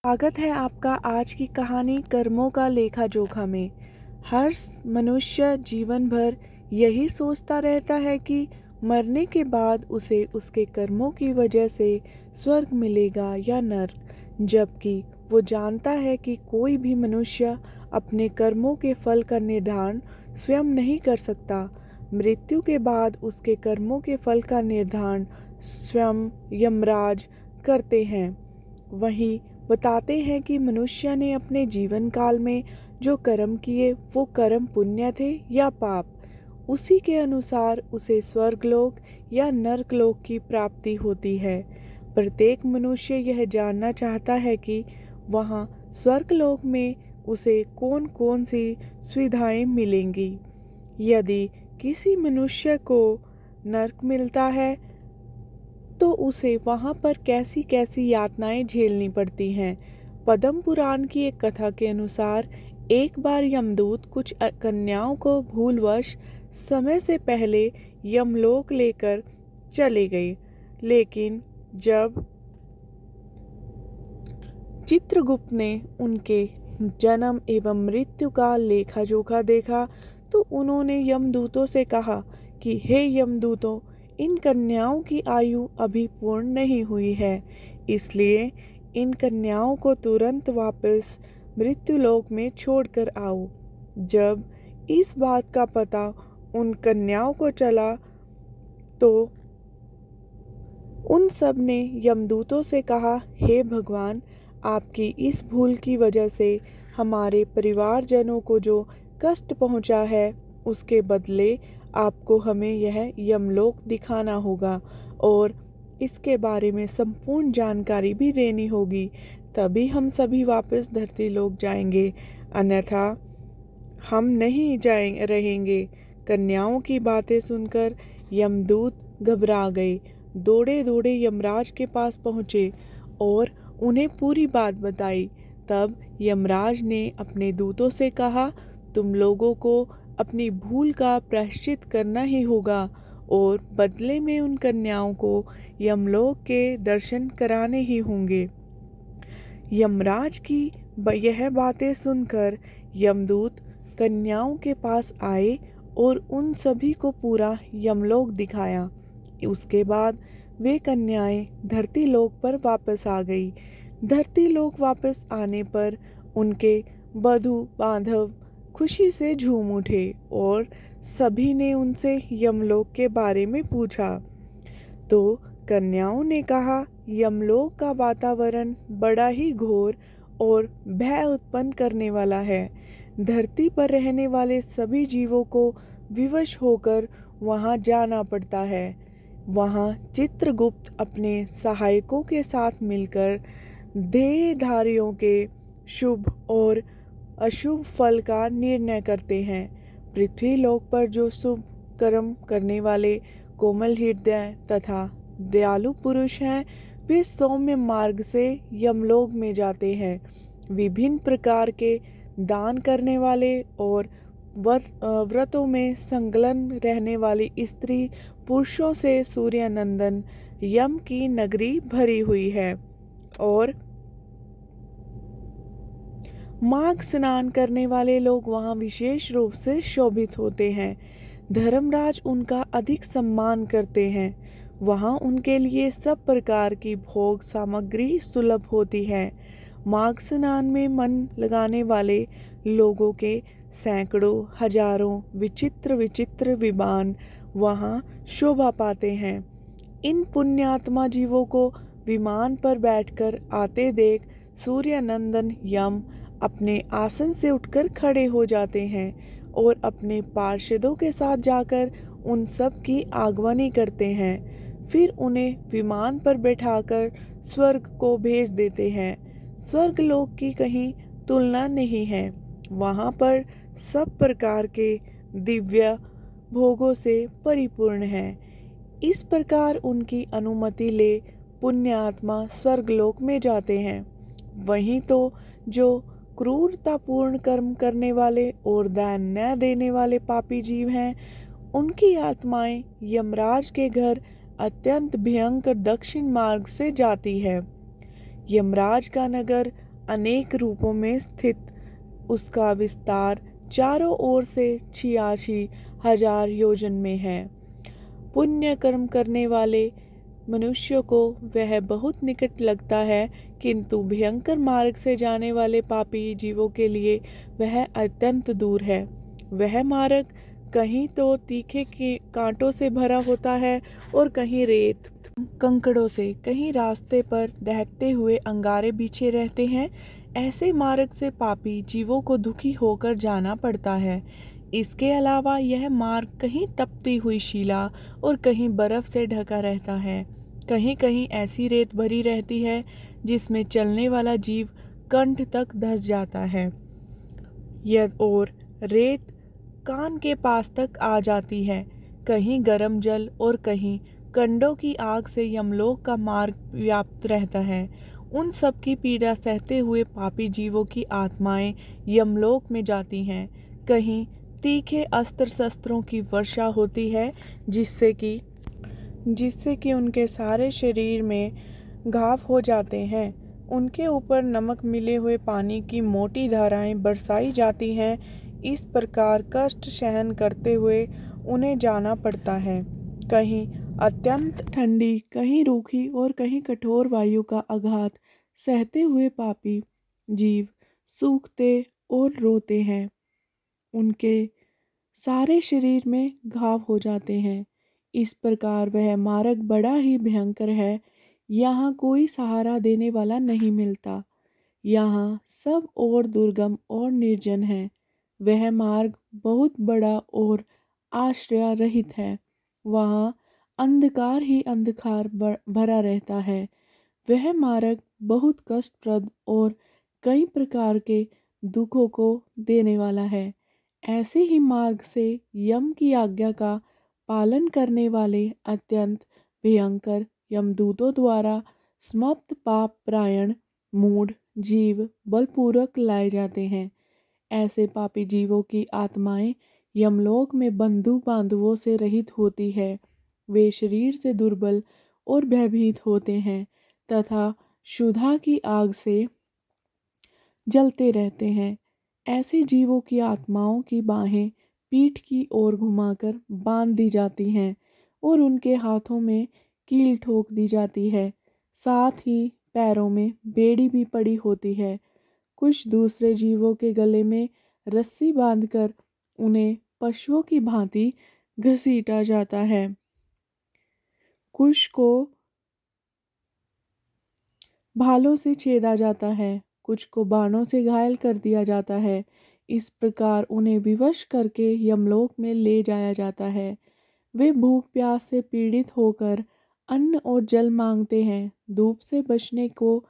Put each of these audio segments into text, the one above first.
स्वागत है आपका आज की कहानी कर्मों का लेखा जोखा में। हर मनुष्य जीवन भर यही सोचता रहता है कि मरने के बाद उसे उसके कर्मों की वजह से स्वर्ग मिलेगा या नर्क, जबकि वो जानता है कि कोई भी मनुष्य अपने कर्मों के फल का निर्धारण स्वयं नहीं कर सकता। मृत्यु के बाद उसके कर्मों के फल का निर्धारण स्वयं यमराज करते हैं। वहीं बताते हैं कि मनुष्य ने अपने जीवन काल में जो कर्म किए वो कर्म पुण्य थे या पाप, उसी के अनुसार उसे स्वर्गलोक या नरकलोक की प्राप्ति होती है। प्रत्येक मनुष्य यह जानना चाहता है कि वहाँ स्वर्गलोक में उसे कौन कौन सी सुविधाएं मिलेंगी। यदि किसी मनुष्य को नरक मिलता है तो उसे वहाँ पर कैसी कैसी यातनाएं झेलनी पड़ती हैं। पद्म पुराण की एक कथा के अनुसार एक बार यमदूत कुछ कन्याओं को भूलवश समय से पहले यमलोक लेकर चले गए, लेकिन जब चित्रगुप्त ने उनके जन्म एवं मृत्यु का लेखा जोखा देखा तो उन्होंने यमदूतों से कहा कि हे यमदूतों, इन कन्याओं की आयु अभी पूर्ण नहीं हुई है, इसलिए इन कन्याओं को तुरंत वापस मृत्युलोक में छोड़कर आओ। जब इस बात का पता उन कन्याओं को चला तो उन सब ने यमदूतों से कहा, हे भगवान, आपकी इस भूल की वजह से हमारे परिवारजनों को जो कष्ट पहुंचा है उसके बदले आपको हमें यह यमलोक दिखाना होगा और इसके बारे में संपूर्ण जानकारी भी देनी होगी, तभी हम सभी वापस धरती लोक जाएंगे, अन्यथा हम नहीं रहेंगे। कन्याओं की बातें सुनकर यमदूत घबरा गए, दौड़े दौड़े यमराज के पास पहुँचे और उन्हें पूरी बात बताई। तब यमराज ने अपने दूतों से कहा, तुम लोगों को अपनी भूल का प्रायश्चित करना ही होगा और बदले में उन कन्याओं को यमलोक के दर्शन कराने ही होंगे। यमराज की यह बातें सुनकर यमदूत कन्याओं के पास आए और उन सभी को पूरा यमलोक दिखाया। उसके बाद वे कन्याएं धरती लोक पर वापस आ गई। धरती लोक वापस आने पर उनके बधू बांधव खुशी से झूम उठे और सभी ने उनसे यमलोक के बारे में पूछा। तो कन्याओं ने कहा, यमलोक का वातावरण बड़ा ही घोर और भय उत्पन्न करने वाला है। धरती पर रहने वाले सभी जीवों को विवश होकर वहां जाना पड़ता है। वहां चित्रगुप्त अपने सहायकों के साथ मिलकर देहधारियों के शुभ और अशुभ फल का निर्णय करते हैं। पृथ्वी लोक पर जो शुभ कर्म करने वाले कोमल हृदय तथा दयालु पुरुष हैं, वे सौम्य मार्ग से यमलोक में जाते हैं। विभिन्न प्रकार के दान करने वाले और व्रतों में संलग्न रहने वाली स्त्री पुरुषों से सूर्यनंदन यम की नगरी भरी हुई है और माघ स्नान करने वाले लोग वहां विशेष रूप से शोभित होते हैं। धर्मराज उनका अधिक सम्मान करते हैं। वहां उनके लिए सब प्रकार की भोग सामग्री सुलभ होती है। माघ स्नान में मन लगाने वाले लोगों के सैकड़ों हजारों विचित्र विचित्र विमान वहां शोभा पाते हैं। इन पुण्यात्मा जीवों को विमान पर बैठकर आते देख सूर्यनंदन यम अपने आसन से उठकर खड़े हो जाते हैं और अपने पार्षदों के साथ जाकर उन सब की आगवानी करते हैं। फिर उन्हें विमान पर बैठाकर स्वर्ग को भेज देते हैं। स्वर्ग लोक की कहीं तुलना नहीं है। वहाँ पर सब प्रकार के दिव्य भोगों से परिपूर्ण है। इस प्रकार उनकी अनुमति ले पुण्यात्मा स्वर्गलोक में जाते हैं। वहीं तो जो क्रूरतापूर्ण कर्म करने वाले और दान न देने वाले पापी जीव हैं, उनकी आत्माएं यमराज के घर अत्यंत भयंकर दक्षिण मार्ग से जाती है। यमराज का नगर अनेक रूपों में स्थित उसका विस्तार चारों ओर से 86,000 योजन में है। पुण्य कर्म करने वाले मनुष्य को वह बहुत निकट लगता है, किंतु भयंकर मार्ग से जाने वाले पापी जीवों के लिए वह अत्यंत दूर है। वह मार्ग कहीं तो तीखे के कांटों से भरा होता है और कहीं रेत कंकड़ों से, कहीं रास्ते पर दहकते हुए अंगारे बिछे रहते हैं। ऐसे मार्ग से पापी जीवों को दुखी होकर जाना पड़ता है। इसके अलावा यह मार्ग कहीं तपती हुई शिला और कहीं बर्फ से ढका रहता है। कहीं कहीं ऐसी रेत भरी रहती है जिसमें चलने वाला जीव कंठ तक धंस जाता है। यह और रेत कान के पास तक आ जाती है। कहीं गर्म जल और कहीं कंडों की आग से यमलोक का मार्ग व्याप्त रहता है। उन सब की पीड़ा सहते हुए पापी जीवों की आत्माएं यमलोक में जाती हैं। कहीं तीखे अस्त्र शस्त्रों की वर्षा होती है जिससे कि उनके सारे शरीर में घाव हो जाते हैं। उनके ऊपर नमक मिले हुए पानी की मोटी धाराएं बरसाई जाती हैं। इस प्रकार कष्ट सहन करते हुए उन्हें जाना पड़ता है। कहीं अत्यंत ठंडी, कहीं रूखी और कहीं कठोर वायु का आघात सहते हुए पापी जीव सूखते और रोते हैं। उनके सारे शरीर में घाव हो जाते हैं। इस प्रकार वह मार्ग बड़ा ही भयंकर है। यहाँ कोई सहारा देने वाला नहीं मिलता। यहाँ सब और दुर्गम और निर्जन है। वह मार्ग बहुत बड़ा और आश्रय रहित है। वहाँ अंधकार ही अंधकार भरा रहता है। वह मार्ग बहुत कष्टप्रद और कई प्रकार के दुखों को देने वाला है। ऐसे ही मार्ग से यम की आज्ञा का पालन करने वाले अत्यंत भयंकर यमदूतों द्वारा समाप्त पाप परायण मूढ़ जीव बलपूर्वक लाए जाते हैं। ऐसे पापी जीवों की आत्माएं यमलोक में बंधु बांधवों से रहित होती है। वे शरीर से दुर्बल और भयभीत होते हैं तथा क्षुधा की आग से जलते रहते हैं। ऐसे जीवों की आत्माओं की बाहें पीठ की ओर घुमाकर बांध दी जाती हैं और उनके हाथों में कील ठोक दी जाती है। साथ ही पैरों में बेड़ी भी पड़ी होती है। कुछ दूसरे जीवों के गले में रस्सी बांधकर उन्हें पशुओं की भांति घसीटा जाता है। कुछ को भालों से छेदा जाता है, कुछ को बाणों से घायल कर दिया जाता है। इस प्रकार उन्हें विवश करके यमलोक में ले जाया जाता है। वे भूख प्यास से पीड़ित होकर अन्न और जल मांगते हैं, धूप से बचने को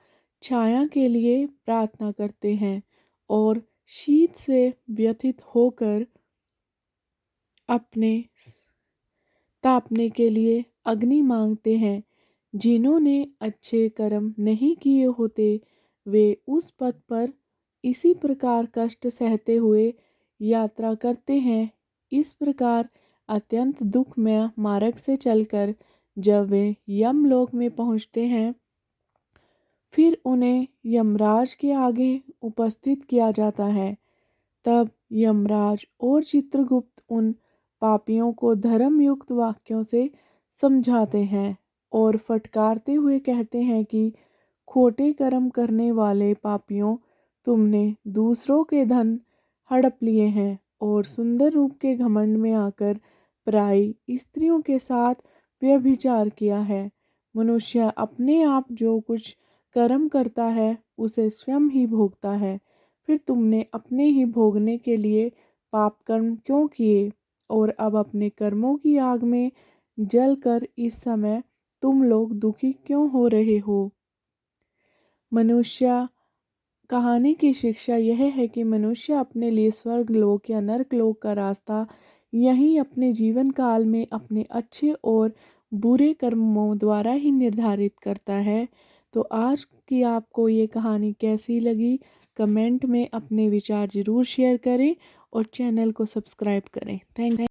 छाया के लिए प्रार्थना करते हैं और शीत से व्यथित होकर अपने तापने के लिए अग्नि मांगते हैं। जिन्होंने अच्छे कर्म नहीं किए होते वे उस पथ पर इसी प्रकार कष्ट सहते हुए यात्रा करते हैं। इस प्रकार अत्यंत दुखमय मार्ग से चलकर जब वे यमलोक में पहुंचते हैं, फिर उन्हें यमराज के आगे उपस्थित किया जाता है। तब यमराज और चित्रगुप्त उन पापियों को धर्मयुक्त वाक्यों से समझाते हैं और फटकारते हुए कहते हैं कि खोटे कर्म करने वाले पापियों, तुमने दूसरों के धन हड़प लिए हैं और सुंदर रूप के घमंड में आकर पराई स्त्रियों के साथ व्यभिचार किया है। मनुष्य अपने आप जो कुछ कर्म करता है उसे स्वयं ही भोगता है। फिर तुमने अपने ही भोगने के लिए पाप कर्म क्यों किए और अब अपने कर्मों की आग में जलकर इस समय तुम लोग दुखी क्यों हो रहे हो। मनुष्य कहानी की शिक्षा यह है कि मनुष्य अपने लिए स्वर्ग लोक या नरक लोक का रास्ता यहीं अपने जीवन काल में अपने अच्छे और बुरे कर्मों द्वारा ही निर्धारित करता है। तो आज की आपको ये कहानी कैसी लगी, कमेंट में अपने विचार ज़रूर शेयर करें और चैनल को सब्सक्राइब करें। Thank you.